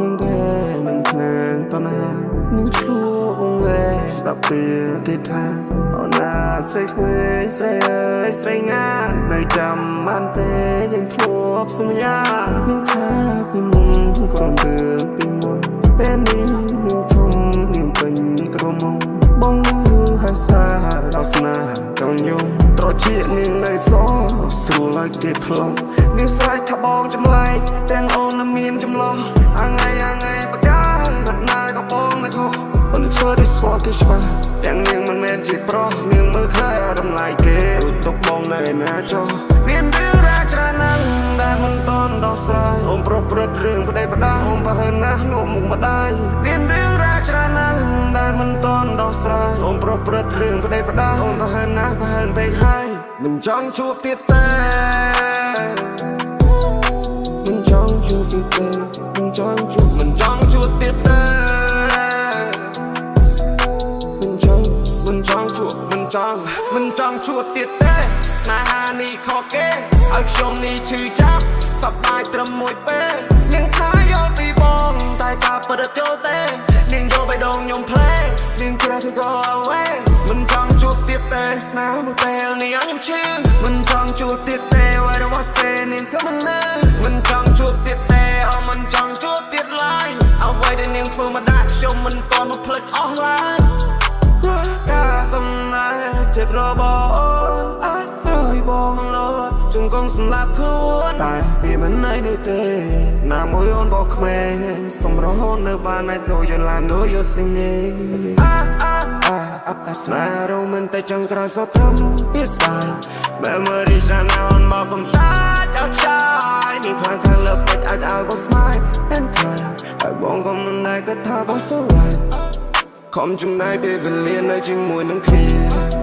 នឹងដែរនឹងខាងតណានឹងឈួងវែស្ដាប់ពីគេថាអូនណាស្រីខ្វែងស្រីអើយស្រីងានៅចាំបានទេยังធ្លាប់សន្យានឹងថាពីមុនក្រុមរឿងពីមុនពេលនេះនឹងធំនឹងពេញក្រុមបងលឺហើយសារដល់ស្នាចង់យំត្រជានឹងនៅសស្រួលឲ្យគេផ្លុំនេះស្រែកថាបងចម្លែកទាំងអូនមានចម្លោះអាថ្ងៃបកាបាត់ណាក៏បងមិនខុសអូនធ្វើឲ្យស្គាល់គេច្បាស់ទាំងនាងមិនមែនជាប្រុសនាងមើលខ្លះតម្លៃគេរួចទុកបងនៅណាចុះមានរឿងរ៉ាវច្រើនណាស់ដែលមិនតន់ដោះស្រាយអូនប្រព្រឹត្តរឿងប្តីប្រដាអូនប្រហែលណាស់លោកមុខម្ដាយមានរឿងរ៉ាវច្រើនណាស់ដែលមិនតន់ដោះស្រាយអូនប្រព្រឹត្តរឿងប្តីប្រដាអូនប្រហែលណាស់ប្រហែលពេកហើយមិនចង់ជួបទៀតទេមិនចង់ជួបទៀតទេមិនចង់ជួបទៀតទេមិនចង់ជួបទៀតទេស្នេហានេះខុសគេឲ្យខ្ញុំនេះឈឺចាប់សប្បាយត្រឹមមួយពេលនាងថាយល់ពីបងតែការពិតចូលទេនាងយកបេះដូងខ្ញុំផ្លេនាងក្រៅទៅ go away មិនចង់ជួបទៀតទេស្នេហ៍មួយពេលនេះខ្ញុំឈឺមិនចង់ជួបទៀតទេអ្វីរបស់សេនាងធ្វើមិនលឺមិនចង់ជួបទៀតទេអូមិនចង់ជួបទៀតឡើយអ្វីដែលនាងធ្វើមកដាក់ខ្ញុំមិនតន់មកភ្លេចអស់ឡើយការសំណាយចិត្តរបស់ហើយបងលោជង្គង់សម្លាប់ខ្លួនតែវាមិនណៃដូចទេណាមួយអូនបោកក្មេងសម្រស់អូននៅបានឲ្យទៅយឡានូយសិនីស្នេហ៍រ៉ូមែនតែចង់ក្រោយសត្រឹមពីស្ដាយ Memory សានអូនមកកំតាចអត់ចាយនេះខ្លាំងខាងលើពេចអាចឲ្យបងស្មាយតែខ្លាំងហើយបងក៏មិនដែរគិតថាបងសួរខំចំណាយពេលវេលានៅជាមួយនឹងគ្នា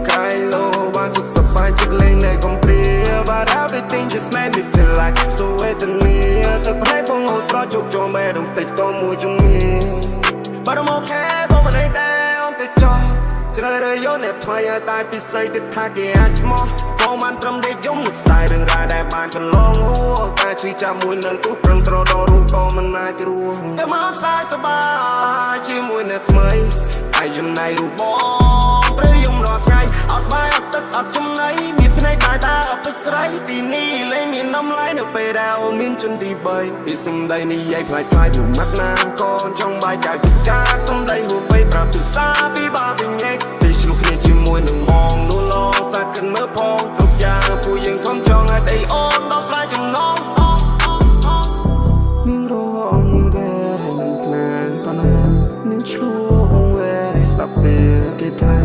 កាយលោបានសុខសប្បាយចិត្តលេងនៅកំព្រា But everything just made me feel like so wet in me ទឹកភ្នែកបងហូរស្រោចជោគជុំបែរដងតិចតមួយជំនាញ But I'm okay បងមិនได้អូនទៅចោះជ្រើសរើសយកអ្នកថ្មីឲ្យតែពិសេសទៀតថាគេអាចស្មោះបងបានត្រឹមតែយំនឹកស្ដាយរឿងរ៉ាវដែលបានកន្លងហួរតែជីចាប់មួយនឹងទូប្រឹងត្រដររូបក៏មិនអាចរួចតែមកសាយសប្បាយជាមួយអ្នកថ្មីហើយចំណៃរូបបងត្រូវយំរាល់ថ្ងៃអត់បាយអត់ទឹកអត់ចំណៃមានភ្នែកតែអត់ទៅស្រីទីនេះលែងមានតម្លៃនៅពេលដែលអូនមានជនទី3ពីសំដីនិយាយផ្លាច់ផ្លាច់មួយម៉ាត់ណាកូនចង់បាយកាយពិការសំដីហួបីប្រាប់ភាសាពីបាវិញញ៉េទីឆ្លុះគ្នាជាមួយនឹងបងនោះឡងសាក់គិនមើលផងគ្រប់យ៉ាងពួកយើងខំចង់ឲ្យដីអូនដល់ស្រ័យចំណងមានរងនឹងដែរនឹងខ្នាងតណានឹងឈ្លោះស្ដាប់ពីគេថា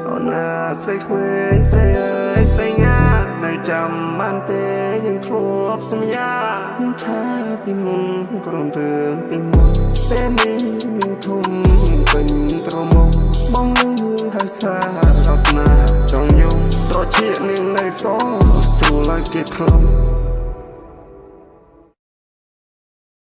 អូនណាស្រីខ្វែងស្រីអើយស្រីងានៅចាំបានទេยังធ្លាប់សន្យានឹងថាពីមុនក្រុមរឿងពីមុនពេលនេះនឹងធំពេញក្រុមបងលឺហើយសារដល់ស្នាចង់យំត្រជានាងនៅសស្រួលឲ្យគេខ្លំ